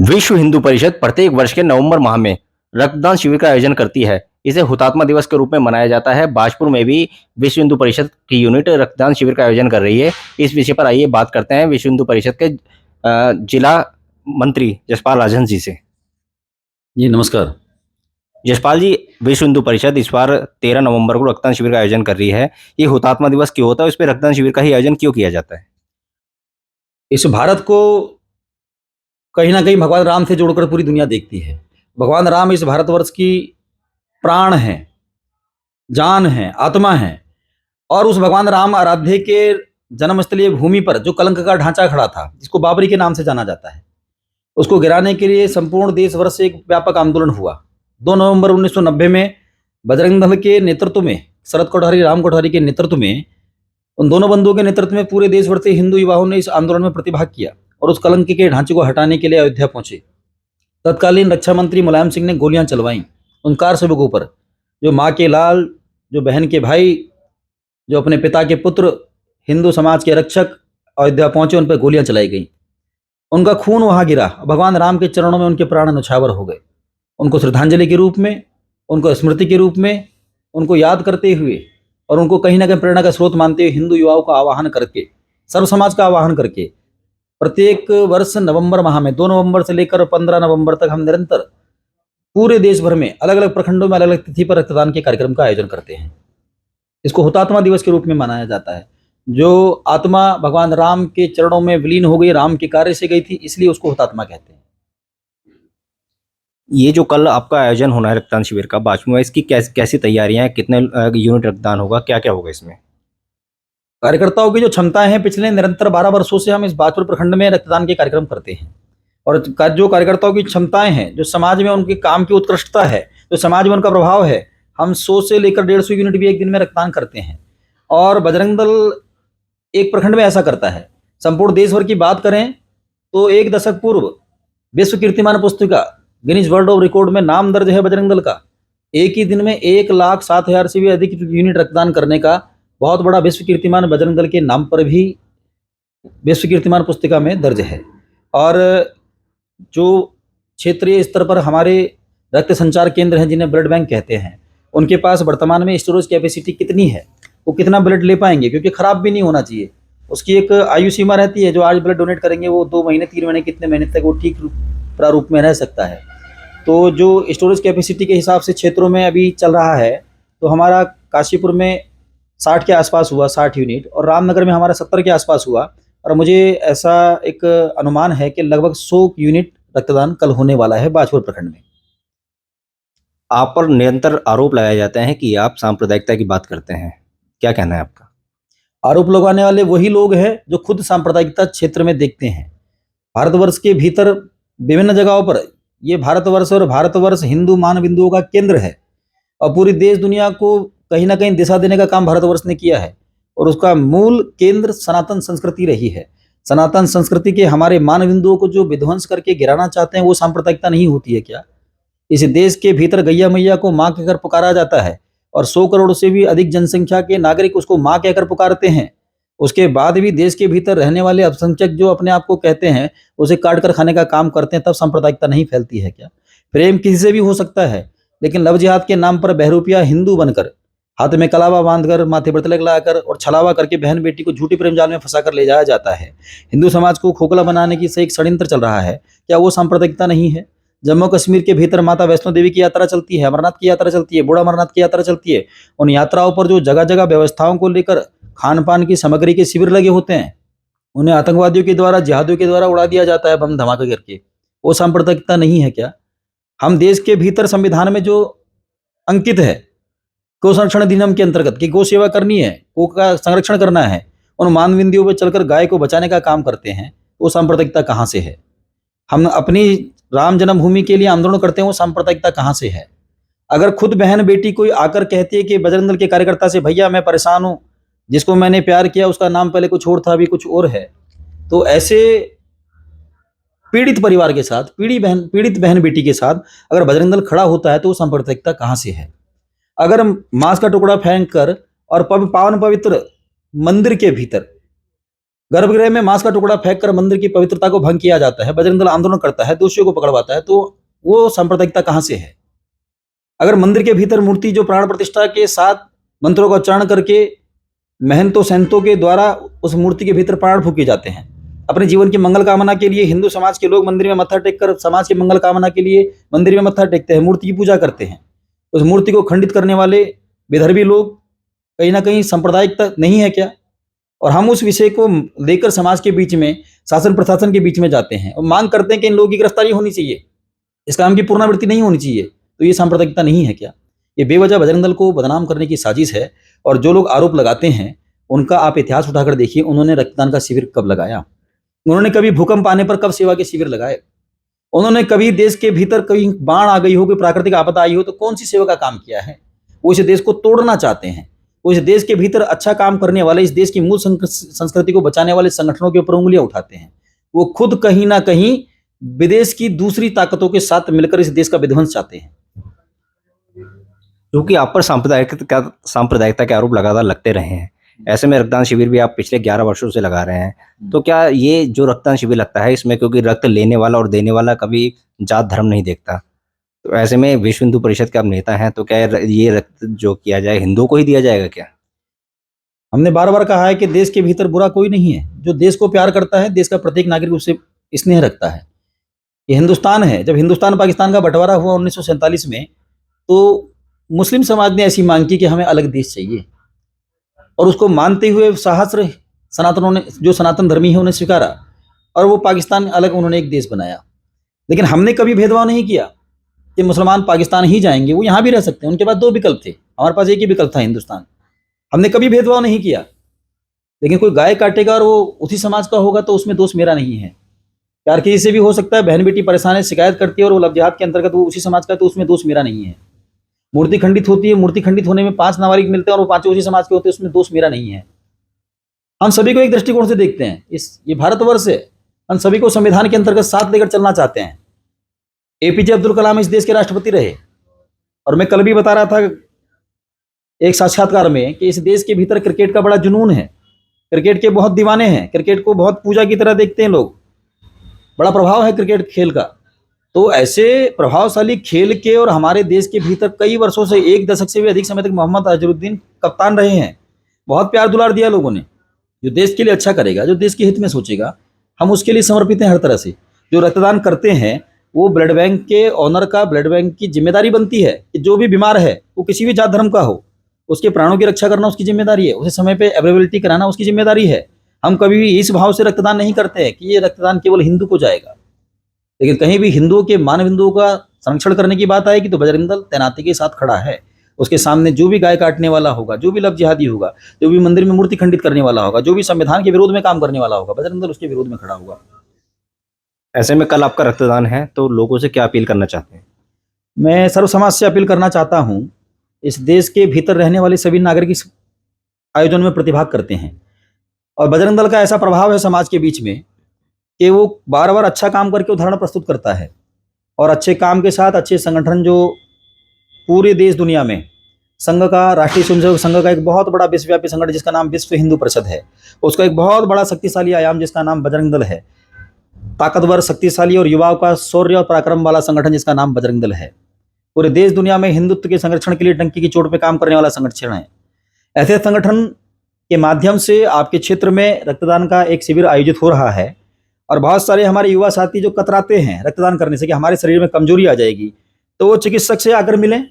विश्व हिंदू परिषद प्रत्येक वर्ष के नवंबर माह में रक्तदान शिविर का आयोजन करती है। इसे हुतात्मा दिवस के रूप में मनाया जाता है। बाजपुर में भी विश्व हिंदू परिषद की यूनिट रक्तदान शिविर का आयोजन कर रही है। इस विषय पर आइए बात करते हैं विश्व हिंदू परिषद के जिला मंत्री जसपाल राजहंस जी से। जी नमस्कार। जसपाल जी, विश्व हिंदू परिषद इस बार 13 नवंबर को रक्तदान शिविर का आयोजन कर रही है। ये हुतात्मा दिवस क्यों होता है, इस पर रक्तदान शिविर का ही आयोजन क्यों किया जाता है? इस भारत को कहीं ना कहीं भगवान राम से जोड़कर पूरी दुनिया देखती है। भगवान राम इस भारतवर्ष की प्राण हैं, जान हैं, आत्मा हैं। और उस भगवान राम आराध्य के जन्मस्थलीय भूमि पर जो कलंक का ढांचा खड़ा था, जिसको बाबरी के नाम से जाना जाता है, उसको गिराने के लिए संपूर्ण देशभर से एक व्यापक आंदोलन हुआ। 2 नवंबर 1990 में बजरंग दल के नेतृत्व में, शरद कोठारी, राम कोठारी के नेतृत्व में, उन दोनों बंधुओं के नेतृत्व में पूरे देश भर से हिंदू युवाओं ने इस आंदोलन में प्रतिभाग किया और उस कलंक के ढांचे को हटाने के लिए अयोध्या पहुंचे। तत्कालीन रक्षा मंत्री मुलायम सिंह ने गोलियां चलवाईं उन कार सेवकों पर, जो माँ के लाल, जो बहन के भाई, जो अपने पिता के पुत्र, हिंदू समाज के रक्षक अयोध्या पहुंचे, उन पर गोलियां चलाई गई। उनका खून वहां गिरा। भगवान राम के चरणों में उनके प्राण न्यौछावर हो गए। उनको श्रद्धांजलि के रूप में, उनको स्मृति के रूप में, उनको याद करते हुए और उनको कहीं ना कहीं प्रेरणा का स्रोत मानते हुए हिंदू युवाओं का आवाहन करके, सर्व समाज का आवाहन करके, प्रत्येक वर्ष नवंबर माह में 2 नवंबर से लेकर 15 नवंबर तक हम निरंतर पूरे देश भर में अलग अलग प्रखंडों में अलग अलग तिथि पर रक्तदान के कार्यक्रम का आयोजन करते हैं। इसको हुतात्मा दिवस के रूप में मनाया जाता है। जो आत्मा भगवान राम के चरणों में विलीन हो गई, राम के कार्य से गई थी, इसलिए उसको हुतात्मा कहते हैं। ये जो कल आपका आयोजन होना है रक्तदान शिविर का बाजपुर में, इसकी कैसी तैयारियां हैं? कितने यूनिट रक्तदान होगा, क्या क्या होगा इसमें? कार्यकर्ताओं की जो क्षमताएं हैं, पिछले निरंतर 12 वर्षों से हम इस बाजपुर प्रखंड में रक्तदान के कार्यक्रम करते हैं। और जो कार्यकर्ताओं की क्षमताएं हैं, जो समाज में उनके काम की उत्कृष्टता है, जो समाज में उनका प्रभाव है, हम 100 से लेकर 150 यूनिट भी एक दिन में रक्तदान करते हैं। और बजरंग दल एक प्रखंड में ऐसा करता है। संपूर्ण देश भर की बात करें तो 1 दशक पूर्व विश्व कीर्तिमान पुस्तिका गिनीज वर्ल्ड ऑफ रिकॉर्ड में नाम दर्ज है बजरंग दल का। एक ही दिन में 1,07,000 से भी अधिक यूनिट रक्तदान करने का बहुत बड़ा विश्व कीर्तिमान बजरंग दल के नाम पर भी विश्व कीर्तिमान पुस्तिका में दर्ज है। और जो क्षेत्रीय स्तर पर हमारे रक्त संचार केंद्र हैं, जिन्हें ब्लड बैंक कहते हैं, उनके पास वर्तमान में स्टोरेज कैपेसिटी कितनी है, वो कितना ब्लड ले पाएंगे, क्योंकि खराब भी नहीं होना चाहिए। उसकी एक आयु सीमा रहती है। जो आज ब्लड डोनेट करेंगे वो 2 महीने, 3 महीने, कितने महीने तक वो ठीक प्रारूप में रह सकता है। तो जो स्टोरेज कैपेसिटी के हिसाब से क्षेत्रों में अभी चल रहा है, तो हमारा काशीपुर में 60 के आसपास हुआ, 60 यूनिट, और रामनगर में हमारा 70 के आसपास हुआ। और मुझे ऐसा एक अनुमान है कि लगभग 100 यूनिट रक्तदान कल होने वाला है बाजपुर प्रखंड में। आप पर निरंतर आरोप लगाए जाते हैं कि आप सांप्रदायिकता की बात करते हैं, क्या कहना है आपका? आरोप लगाने वाले वही लोग हैं जो खुद सांप्रदायिकता क्षेत्र में देखते हैं। भारतवर्ष के भीतर विभिन्न जगहों पर ये भारतवर्ष और भारतवर्ष हिंदू मान बिंदुओं का केंद्र है। और पूरी देश दुनिया को कहीं ना कहीं दिशा देने का काम भारतवर्ष ने किया है। और उसका मूल केंद्र सनातन संस्कृति रही है। सनातन संस्कृति के हमारे मान बिंदुओं को जो विध्वंस करके गिराना चाहते हैं, वो सांप्रदायिकता नहीं होती है क्या? इस देश के भीतर गैया मैया को माँ कहकर पुकारा जाता है, और 100 करोड़ से भी अधिक जनसंख्या के नागरिक उसको माँ कहकर पुकारते हैं। उसके बाद भी देश के भीतर रहने वाले अल्पसंख्यक जो अपने आप को कहते हैं, उसे काट कर खाने का काम करते हैं। तब सांप्रदायिकता नहीं फैलती है क्या? प्रेम किसी से भी हो सकता है, लेकिन लव जिहाद के नाम पर बहरूपिया हिंदू बनकर, हाथ में कलावा बांधकर, माथे पर तिलक लगाकर और छलावा करके बहन बेटी को झूठी प्रेम जाल में फंसाकर ले जाया जाता है। हिंदू समाज को खोखला बनाने की से एक षड्यंत्र चल रहा है। क्या वो सांप्रदायिकता नहीं है? जम्मू कश्मीर के भीतर माता वैष्णो देवी की यात्रा चलती है, अमरनाथ की यात्रा चलती है, बूढ़ा अमरनाथ की यात्रा चलती है। उन यात्राओं पर जो जगह जगह व्यवस्थाओं को लेकर खान पान की सामग्री के शिविर लगे होते हैं, उन्हें आतंकवादियों के द्वारा, जिहादियों के द्वारा उड़ा दिया जाता है बम धमाका करके। वो सांप्रदायिकता नहीं है क्या? हम देश के भीतर संविधान में जो अंकित है गौ संरक्षण अधिनियम के अंतर्गत कि गौ सेवा करनी है, गौ का संरक्षण करना है, उन मान बिंदुओं पर चलकर गाय को बचाने का काम करते हैं, वो सांप्रदायिकता कहाँ से है? हम अपनी राम जन्मभूमि के लिए आंदोलन करते हैं, वो सांप्रदायिकता कहाँ से है? अगर खुद बहन बेटी कोई आकर कहती है कि बजरंग दल के कार्यकर्ता से, भैया मैं परेशान हूं, जिसको मैंने प्यार किया उसका नाम पहले कुछ और था, अभी कुछ और है, तो ऐसे पीड़ित परिवार के साथ, पीड़ित बहन बेटी के साथ अगर बजरंग दल खड़ा होता है, तो वो सांप्रदायिकता कहाँ से है? अगर मांस का टुकड़ा फेंक कर और पावन पवित्र मंदिर के भीतर गर्भगृह में मांस का टुकड़ा फेंककर मंदिर की पवित्रता को भंग किया जाता है, बजरंग दल आंदोलन करता है, दोषियों को पकड़वाता है, तो वो सांप्रदायिकता कहाँ से है? अगर मंदिर के भीतर मूर्ति जो प्राण प्रतिष्ठा के साथ मंत्रों का उच्चारण करके महंतों संतों के द्वारा उस मूर्ति के भीतर प्राण फूके जाते हैं, अपने जीवन की मंगल कामना के लिए हिंदू समाज के लोग मंदिर में मत्था टेक कर समाज की मंगल कामना के लिए मंदिर में मत्था टेकते हैं, मूर्ति की पूजा करते हैं। उस मूर्ति को खंडित करने वाले विदर्भी लोग कहीं ना कहीं सांप्रदायिकता नहीं है क्या? और हम उस विषय को लेकर समाज के बीच में, शासन प्रशासन के बीच में जाते हैं और मांग करते हैं कि इन लोगों की गिरफ्तारी होनी चाहिए, इस काम की पुनरावृत्ति नहीं होनी चाहिए। तो ये सांप्रदायिकता नहीं है क्या? ये बेवजह बजरंग दल को बदनाम करने की साजिश है। और जो लोग आरोप लगाते हैं उनका आप इतिहास उठाकर देखिए, उन्होंने रक्तदान का शिविर कब लगाया? उन्होंने कभी भूकंप आने पर कब सेवा के शिविर लगाए? उन्होंने कभी देश के भीतर कहीं बाढ़ आ गई हो, कोई प्राकृतिक आपदा आई हो तो कौन सी सेवा का काम किया है? वो इस देश को तोड़ना चाहते हैं। वो इस देश के भीतर अच्छा काम करने वाले, इस देश की मूल संस्कृति को बचाने वाले संगठनों के ऊपर उंगलियां उठाते हैं। वो खुद कहीं ना कहीं विदेश की दूसरी ताकतों के साथ मिलकर इस देश का विध्वंस चाहते हैं। क्योंकि आप पर सांप्रदायिकता के आरोप लगातार लगते रहे हैं, ऐसे में रक्तदान शिविर भी आप पिछले 11 वर्षों से लगा रहे हैं, तो क्या ये जो रक्तदान शिविर लगता है इसमें, क्योंकि रक्त लेने वाला और देने वाला कभी जात धर्म नहीं देखता, तो ऐसे में विश्व हिंदू परिषद के आप नेता हैं, तो क्या ये रक्त जो किया जाए हिंदुओं को ही दिया जाएगा क्या? हमने बार बार कहा है कि देश के भीतर बुरा कोई नहीं है। जो देश को प्यार करता है, देश का प्रत्येक नागरिक उससे स्नेह रखता है। ये हिंदुस्तान है। जब हिंदुस्तान पाकिस्तान का बंटवारा हुआ 1947 में, तो मुस्लिम समाज ने ऐसी मांग की कि हमें अलग देश चाहिए, और उसको मानते हुए सहस्त्र सनातनों ने, जो सनातन धर्मी है, उन्हें स्वीकारा और वो पाकिस्तान अलग उन्होंने एक देश बनाया। लेकिन हमने कभी भेदभाव नहीं किया कि मुसलमान पाकिस्तान ही जाएंगे, वो यहाँ भी रह सकते हैं। उनके पास 2 विकल्प थे, हमारे पास एक ही विकल्प था, हिंदुस्तान। हमने कभी भेदभाव नहीं किया। लेकिन कोई गाय काटेगा और वो उसी समाज का होगा तो उसमें दोष मेरा नहीं है। प्यार किसी से भी हो सकता है, बहन बेटी परेशान है, शिकायत करती है और वो लव जिहाद के अंतर्गत वो उसी समाज का है, तो उसमें दोष मेरा नहीं है। मूर्ति खंडित होती है, मूर्ति खंडित होने में 5 नाबालिग मिलते हैं और वो 5 उसी समाज के होते हैं, उसमें दोष मेरा नहीं है। हम सभी को एक दृष्टिकोण से देखते हैं। ये भारतवर्ष है, हम सभी को संविधान के अंतर्गत साथ लेकर चलना चाहते हैं। एपीजे अब्दुल कलाम इस देश के राष्ट्रपति रहे, और मैं कल भी बता रहा था एक साक्षात्कार में कि इस देश के भीतर क्रिकेट का बड़ा जुनून है, क्रिकेट के बहुत दीवाने हैं, क्रिकेट को बहुत पूजा की तरह देखते हैं लोग, बड़ा प्रभाव है क्रिकेट खेल का। तो ऐसे प्रभावशाली खेल के और हमारे देश के भीतर कई वर्षों से, 1 दशक से भी अधिक समय तक मोहम्मद अजहरुद्दीन कप्तान रहे हैं। बहुत प्यार दुलार दिया लोगों ने। जो देश के लिए अच्छा करेगा, जो देश के हित में सोचेगा, हम उसके लिए समर्पित हैं हर तरह से। जो रक्तदान करते हैं, वो ब्लड बैंक के ऑनर का, ब्लड बैंक की जिम्मेदारी बनती है कि जो भी बीमार है, वो किसी भी जात धर्म का हो, उसके प्राणों की रक्षा करना उसकी जिम्मेदारी है, उसे समय पे अवेलेबिलिटी कराना उसकी जिम्मेदारी है। हम कभी भी इस भाव से रक्तदान नहीं करते हैं कि ये रक्तदान केवल हिंदू को जाएगा। लेकिन कहीं भी हिंदुओं के मानव हिंदुओं का संरक्षण करने की बात आएगी तो बजरंग दल तैनाती के साथ खड़ा है। उसके सामने जो भी गाय काटने वाला होगा, जो भी लव जिहादी होगा, जो भी मंदिर में मूर्ति खंडित करने वाला होगा, जो भी संविधान के विरोध में काम करने वाला होगा, बजरंग दल उसके विरोध में खड़ा होगा। ऐसे में कल आपका रक्तदान है, तो लोगों से क्या अपील करना चाहते हैं? मैं सर्व समाज से अपील करना चाहता हूँ, इस देश के भीतर रहने वाले सभी नागरिक इस आयोजन में प्रतिभाग करते हैं, और बजरंग दल का ऐसा प्रभाव है समाज के बीच में कि वो बार बार अच्छा काम करके उदाहरण प्रस्तुत करता है। और अच्छे काम के साथ अच्छे संगठन, जो पूरे देश दुनिया में संघ का, राष्ट्रीय स्वयंसेवक संघ का एक बहुत बड़ा विश्वव्यापी संगठन जिसका नाम विश्व हिंदू परिषद है, उसका एक बहुत बड़ा शक्तिशाली आयाम जिसका नाम बजरंग दल है। ताकतवर, शक्तिशाली और युवाओं का शौर्य और पराक्रम वाला संगठन जिसका नाम बजरंग दल है। पूरे देश दुनिया में हिंदुत्व के संरक्षण के लिए डंकी की चोट पे काम करने वाला संगठन है। ऐसे संगठन के माध्यम से आपके क्षेत्र में रक्तदान का एक शिविर आयोजित हो रहा है, और बहुत सारे हमारे युवा साथी जो कतराते हैं रक्तदान करने से कि हमारे शरीर में कमजोरी आ जाएगी, तो वो चिकित्सक से आकर मिलें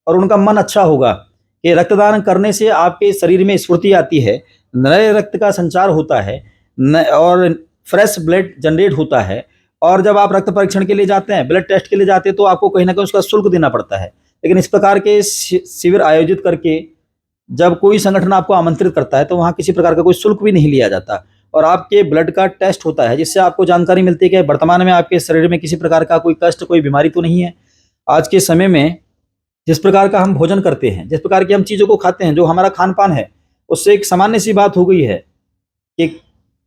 और उनका मन अच्छा होगा कि रक्तदान करने से आपके शरीर में स्फूर्ति आती है, नए रक्त का संचार होता है और फ्रेश ब्लड जनरेट होता है। और जब आप रक्त परीक्षण के लिए जाते हैं, ब्लड टेस्ट के लिए जाते हैं, तो आपको कहीं ना कहीं उसका शुल्क देना पड़ता है। लेकिन इस प्रकार के शिविर आयोजित करके जब कोई संगठन आपको आमंत्रित करता है तो वहाँ किसी प्रकार का कोई शुल्क भी नहीं लिया जाता, और आपके ब्लड का टेस्ट होता है, जिससे आपको जानकारी मिलती है कि वर्तमान में आपके शरीर में किसी प्रकार का कोई कष्ट, कोई बीमारी तो नहीं है। आज के समय में जिस प्रकार का हम भोजन करते हैं, जिस प्रकार की हम चीज़ों को खाते हैं, जो हमारा खान पान है, उससे एक सामान्य सी बात हो गई है कि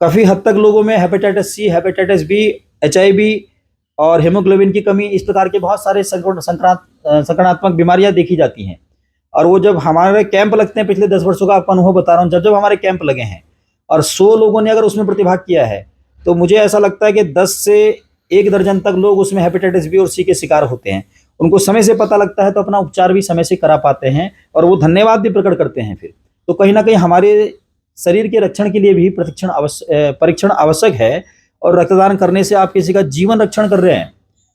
काफ़ी हद तक लोगों में hepatitis C, hepatitis B, HIV और हीमोग्लोबिन की कमी, इस प्रकार के बहुत सारे संक्रमणात्मक बीमारियां देखी जाती हैं। और वो जब हमारे कैंप लगते हैं, पिछले 10 वर्षों का आपको अनुभव बता रहा हूँ, जब जब हमारे कैंप लगे हैं और 100 लोगों ने अगर उसमें प्रतिभाग किया है तो मुझे ऐसा लगता है कि 10 से 1 दर्जन तक लोग उसमें हेपेटाइटिस बी और सी के शिकार होते हैं। उनको समय से पता लगता है तो अपना उपचार भी समय से करा पाते हैं और वो धन्यवाद भी प्रकट करते हैं फिर। तो कहीं ना कहीं हमारे शरीर के रक्षण के लिए भी परीक्षण आवश्यक है। और रक्तदान करने से आप किसी का जीवन रक्षण कर रहे हैं,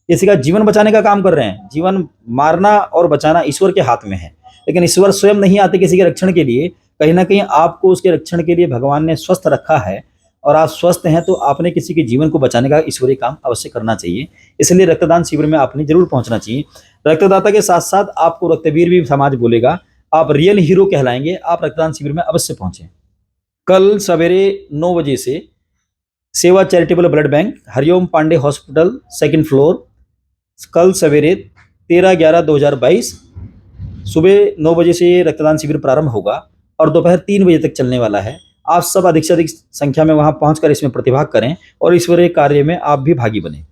किसी का जीवन बचाने का काम कर रहे हैं। जीवन मारना और बचाना ईश्वर के हाथ में है, लेकिन ईश्वर स्वयं नहीं आते किसी के रक्षण के लिए। कहीं ना कहीं आपको उसके रक्षण के लिए भगवान ने स्वस्थ रखा है और आप स्वस्थ हैं तो आपने किसी के जीवन को बचाने का ईश्वरीय काम अवश्य करना चाहिए। इसलिए रक्तदान शिविर में आपने जरूर पहुंचना चाहिए। रक्तदाता के साथ साथ आपको रक्तवीर भी समाज बोलेगा, आप रियल हीरो कहलाएंगे। आप रक्तदान शिविर में अवश्य पहुंचे। कल सवेरे 9 बजे से Seva charitable blood bank, Hariom Pandey hospital, 2nd floor, कल सवेरे 13/11/2022 सुबह 9 बजे से ये रक्तदान शिविर प्रारंभ होगा और दोपहर 3 बजे तक चलने वाला है। आप सब अधिक से अधिक संख्या में वहां पहुंचकर इसमें प्रतिभाग करें और ईश्वरीय कार्य में आप भी भागी बने।